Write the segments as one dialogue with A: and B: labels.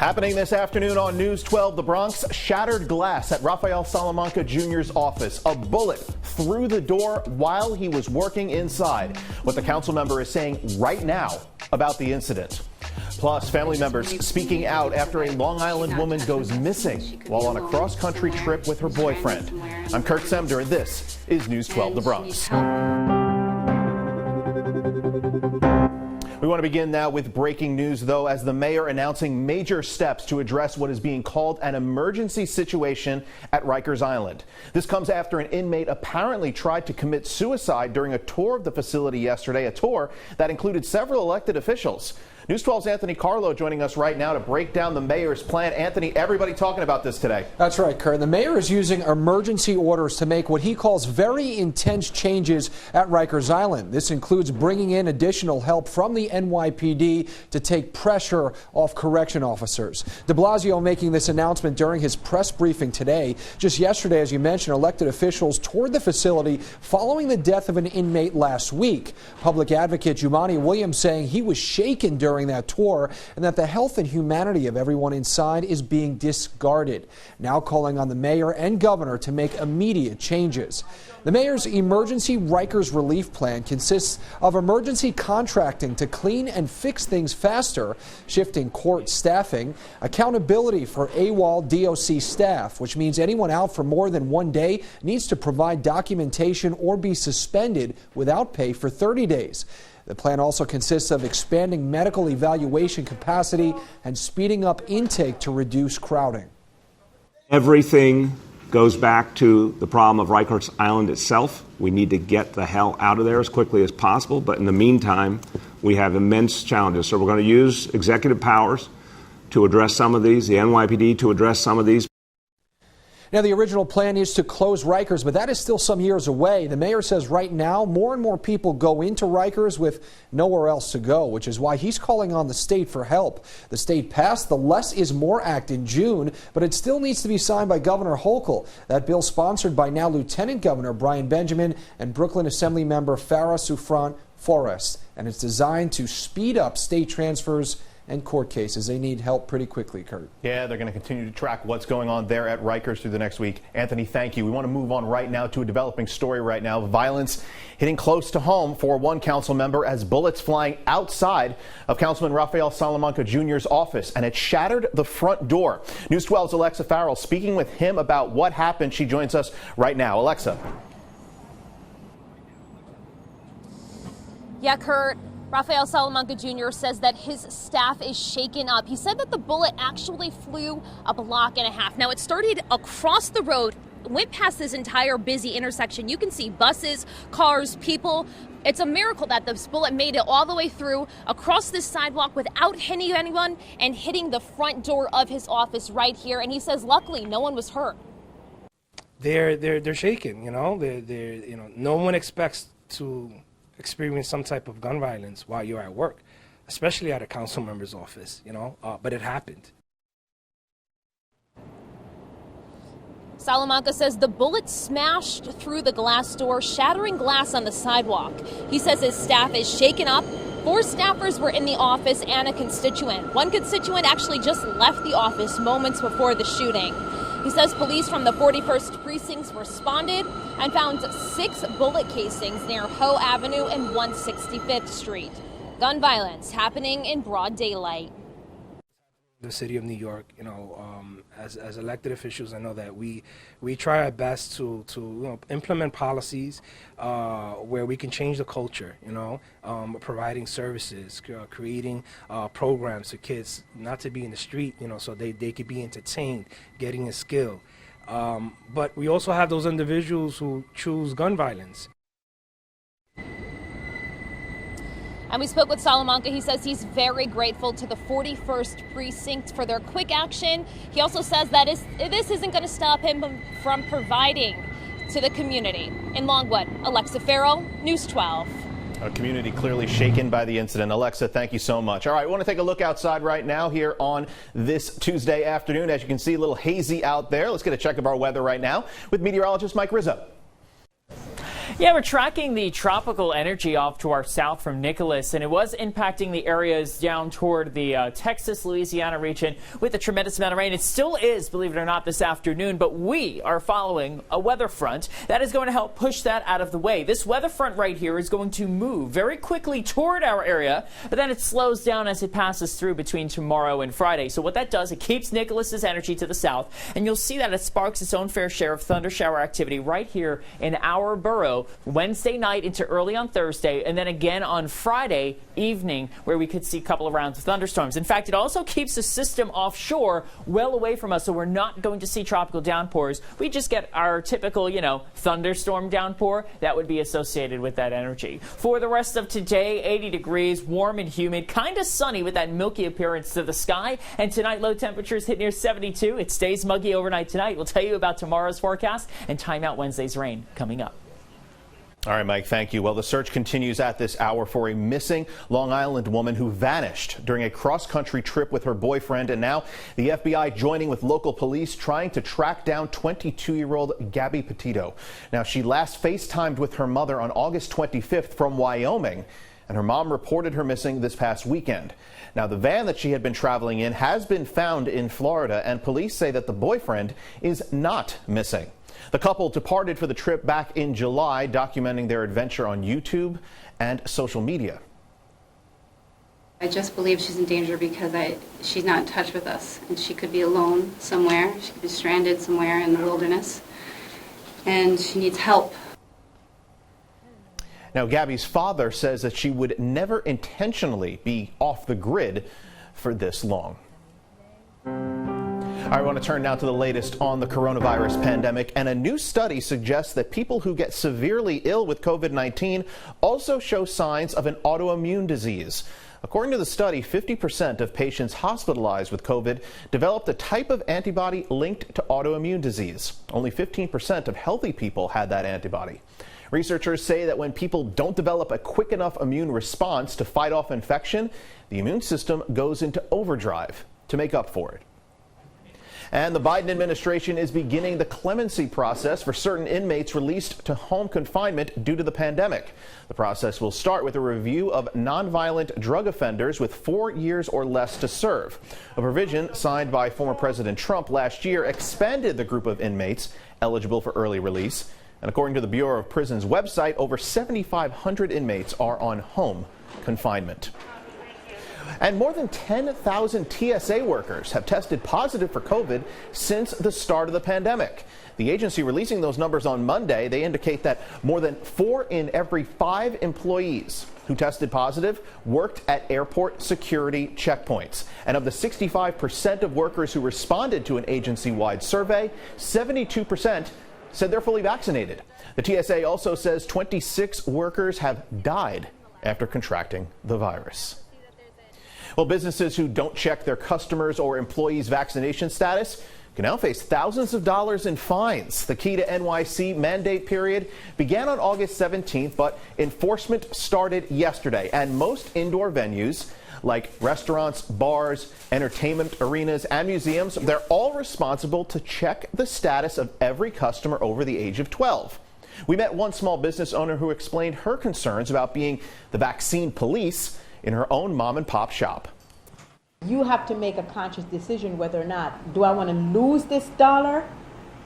A: Happening this afternoon on News 12, the Bronx, shattered glass at Rafael Salamanca Jr.'s office. A bullet through the door while he was working inside. What the council member is saying right now about the incident. Plus, family members speaking out after a Long Island woman goes missing while on a cross-country trip with her boyfriend. I'm Kurt Semder, and this is News 12 The Bronx. We want to begin now with breaking news, though, as the mayor announcing major steps to address what is being called an emergency situation at Rikers Island. This comes after an inmate apparently tried to commit suicide during a tour of the facility yesterday, a tour that included several elected officials. News 12's Anthony Carlo joining us right now to break down the mayor's plan. Anthony, everybody talking about this today.
B: That's right, Kurt. The mayor is using emergency orders to make what he calls very intense changes at Rikers Island. This includes bringing in additional help from the NYPD to take pressure off correction officers. De Blasio making this announcement during his press briefing today. Just yesterday, as you mentioned, elected officials toured the facility following the death of an inmate last week. Public advocate Jumaane Williams saying he was shaken during that tour and that the health and humanity of everyone inside is being discarded. Now calling on the mayor and governor to make immediate changes. The mayor's emergency Rikers relief plan consists of emergency contracting to clean and fix things faster, shifting court staffing, accountability for AWOL DOC staff, which means anyone out for more than 1 day needs to provide documentation or be suspended without pay for 30 days. The plan also consists of expanding medical evaluation capacity and speeding up intake to reduce crowding.
C: Everything goes back to the problem of Rikers Island itself. We need to get the hell out of there as quickly as possible. But in the meantime, we have immense challenges. So we're going to use executive powers to address some of these, the NYPD to address some of these.
B: Now, the original plan is to close Rikers, but that is still some years away. The mayor says right now more and more people go into Rikers with nowhere else to go, which is why he's calling on the state for help. The state passed the Less is More Act in June, but it still needs to be signed by Governor Hochul. That bill sponsored by now Lieutenant Governor Brian Benjamin and Brooklyn Assembly member Farah Souffrant Forrest. And it's designed to speed up state transfers and court cases. They need help pretty quickly, Kurt.
A: Yeah, they're going to continue to track what's going on there at Rikers through the next week. Anthony, thank you. We want to move on right now to a developing story right now. Violence hitting close to home for one council member as bullets flying outside of Councilman Rafael Salamanca Jr.'s office, and it shattered the front door. News 12's Alexa Farrell speaking with him about what happened. She joins us right now. Alexa.
D: Yeah, Kurt. Rafael Salamanca Jr. says that his staff is shaken up. He said that the bullet actually flew a block and a half. Now, it started across the road, went past this entire busy intersection. You can see buses, cars, people. It's a miracle that this bullet made it all the way through across this sidewalk without hitting anyone and hitting the front door of his office right here. And he says, luckily, no one was hurt.
E: They're shaken, you know. No one expects to experience some type of gun violence while you're at work, especially at a council member's office, you know, but it happened.
D: Salamanca says the bullet smashed through the glass door, shattering glass on the sidewalk. He says his staff is shaken up. 4 staffers were in the office and a constituent. One constituent actually just left the office moments before the shooting. He says police from the 41st Precinct responded and found 6 bullet casings near Hoe Avenue and 165th Street. Gun violence happening in broad daylight.
E: The city of New York, you know, as elected officials, I know that we try our best to implement policies where we can change the culture, you know, providing services, creating programs for kids not to be in the street, you know, so they could be entertained, getting a skill. But we also have those individuals who choose gun violence.
D: And we spoke with Salamanca. He says he's very grateful to the 41st Precinct for their quick action. He also says that this isn't going to stop him from providing to the community. In Longwood, Alexa Farrell, News 12.
A: A community clearly shaken by the incident. Alexa, thank you so much. All right, we want to take a look outside right now here on this Tuesday afternoon. As you can see, a little hazy out there. Let's get a check of our weather right now with meteorologist Mike Rizzo.
F: Yeah, we're tracking the tropical energy off to our south from Nicholas, and it was impacting the areas down toward the Texas, Louisiana region with a tremendous amount of rain. It still is, believe it or not, this afternoon, but we are following a weather front that is going to help push that out of the way. This weather front right here is going to move very quickly toward our area, but then it slows down as it passes through between tomorrow and Friday. So what that does, it keeps Nicholas's energy to the south, and you'll see that it sparks its own fair share of thunder shower activity right here in our borough Wednesday night into early on Thursday, and then again on Friday evening, where we could see a couple of rounds of thunderstorms. In fact, it also keeps the system offshore well away from us, so we're not going to see tropical downpours. We just get our typical, thunderstorm downpour that would be associated with that energy. For the rest of today, 80 degrees, warm and humid, kind of sunny with that milky appearance to the sky. And tonight, low temperatures hit near 72. It stays muggy overnight tonight. We'll tell you about tomorrow's forecast and time out Wednesday's rain coming up.
A: All right, Mike, thank you. Well, the search continues at this hour for a missing Long Island woman who vanished during a cross-country trip with her boyfriend. And now the FBI joining with local police trying to track down 22-year-old Gabby Petito. Now, she last FaceTimed with her mother on August 25th from Wyoming, and her mom reported her missing this past weekend. Now, the van that she had been traveling in has been found in Florida, and police say that the boyfriend is not missing. The couple departed for the trip back in July, documenting their adventure on YouTube and social media.
G: I just believe she's in danger because she's not in touch with us, and she could be alone somewhere. She could be stranded somewhere in the wilderness, and she needs help.
A: Now, Gabby's father says that she would never intentionally be off the grid for this long. I want to turn now to the latest on the coronavirus pandemic, and a new study suggests that people who get severely ill with COVID-19 also show signs of an autoimmune disease. According to the study, 50% of patients hospitalized with COVID developed a type of antibody linked to autoimmune disease. Only 15% of healthy people had that antibody. Researchers say that when people don't develop a quick enough immune response to fight off infection, the immune system goes into overdrive to make up for it. And the Biden administration is beginning the clemency process for certain inmates released to home confinement due to the pandemic. The process will start with a review of nonviolent drug offenders with 4 years or less to serve. A provision signed by former President Trump last year expanded the group of inmates eligible for early release. And according to the Bureau of Prisons website, over 7,500 inmates are on home confinement. And more than 10,000 TSA workers have tested positive for COVID since the start of the pandemic. The agency releasing those numbers on Monday, they indicate that more than 4 in every 5 employees who tested positive worked at airport security checkpoints. And of the 65% of workers who responded to an agency-wide survey, 72% said they're fully vaccinated. The TSA also says 26 workers have died after contracting the virus. Well, businesses who don't check their customers' or employees' vaccination status can now face thousands of dollars in fines. The Key to NYC mandate period began on August 17th, but enforcement started yesterday. And most indoor venues, like restaurants, bars, entertainment arenas, and museums, they're all responsible to check the status of every customer over the age of 12. We met one small business owner who explained her concerns about being the vaccine police in her own mom and pop shop.
H: You have to make a conscious decision whether or not, do I want to lose this dollar,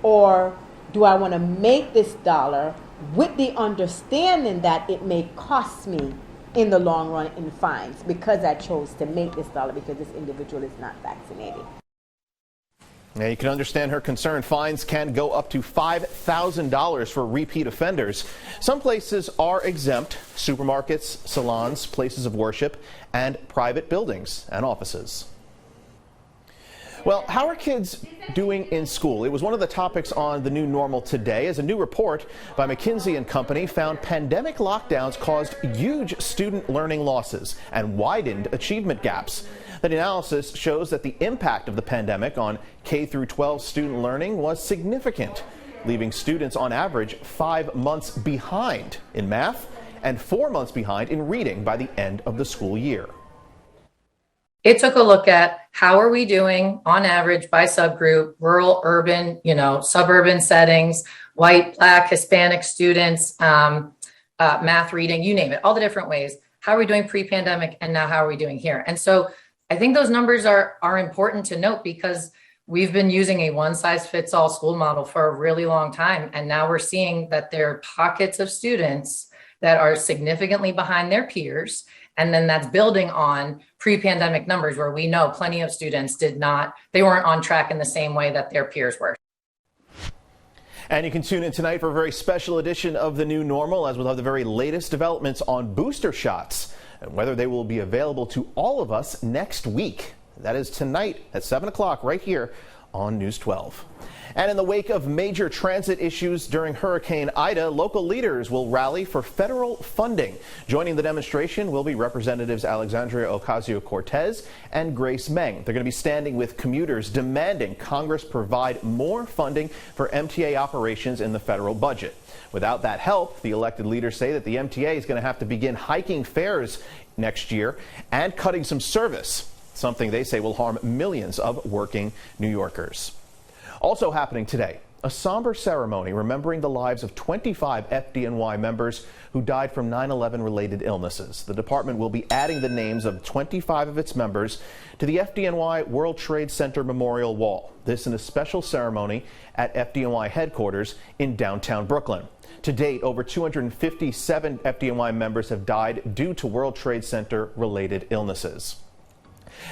H: or do I want to make this dollar with the understanding that it may cost me in the long run in fines because I chose to make this dollar because this individual is not vaccinated.
A: Now, you can understand her concern. Fines can go up to $5,000 for repeat offenders. Some places are exempt: supermarkets, salons, places of worship, and private buildings and offices. Well, how are kids doing in school? It was one of the topics on The New Normal today, as a new report by McKinsey & Company found pandemic lockdowns caused huge student learning losses and widened achievement gaps. That analysis shows that the impact of the pandemic on K-12 student learning was significant, leaving students on average 5 months behind in math and 4 months behind in reading by the end of the school year.
I: It took a look at how are we doing on average by subgroup, rural, urban, suburban settings, white, Black, Hispanic students, math, reading, you name it, all the different ways. How are we doing pre-pandemic, and now how are we doing here? And so I think those numbers are important to note, because we've been using a one-size-fits-all school model for a really long time. And now we're seeing that there are pockets of students that are significantly behind their peers. And then that's building on pre-pandemic numbers where we know plenty of students they weren't on track in the same way that their peers were.
A: And you can tune in tonight for a very special edition of The New Normal, as we'll have the very latest developments on booster shots and whether they will be available to all of us next week. That is tonight at 7 o'clock right here on News 12. And in the wake of major transit issues during Hurricane Ida, local leaders will rally for federal funding. Joining the demonstration will be Representatives Alexandria Ocasio-Cortez and Grace Meng. They're going to be standing with commuters demanding Congress provide more funding for MTA operations in the federal budget. Without that help, the elected leaders say that the MTA is going to have to begin hiking fares next year and cutting some service, something they say will harm millions of working New Yorkers. Also happening today, a somber ceremony remembering the lives of 25 FDNY members who died from 9/11 related illnesses. The department will be adding the names of 25 of its members to the FDNY World Trade Center Memorial Wall. This in a special ceremony at FDNY headquarters in downtown Brooklyn. To date, over 257 FDNY members have died due to World Trade Center related illnesses.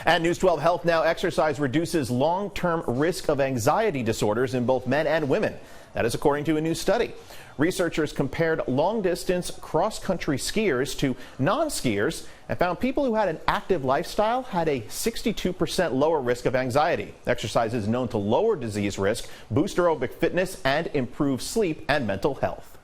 A: And News 12 Health Now, exercise reduces long-term risk of anxiety disorders in both men and women. That is according to a new study. Researchers compared long-distance cross-country skiers to non-skiers and found people who had an active lifestyle had a 62% lower risk of anxiety. Exercise is known to lower disease risk, boost aerobic fitness, and improve sleep and mental health.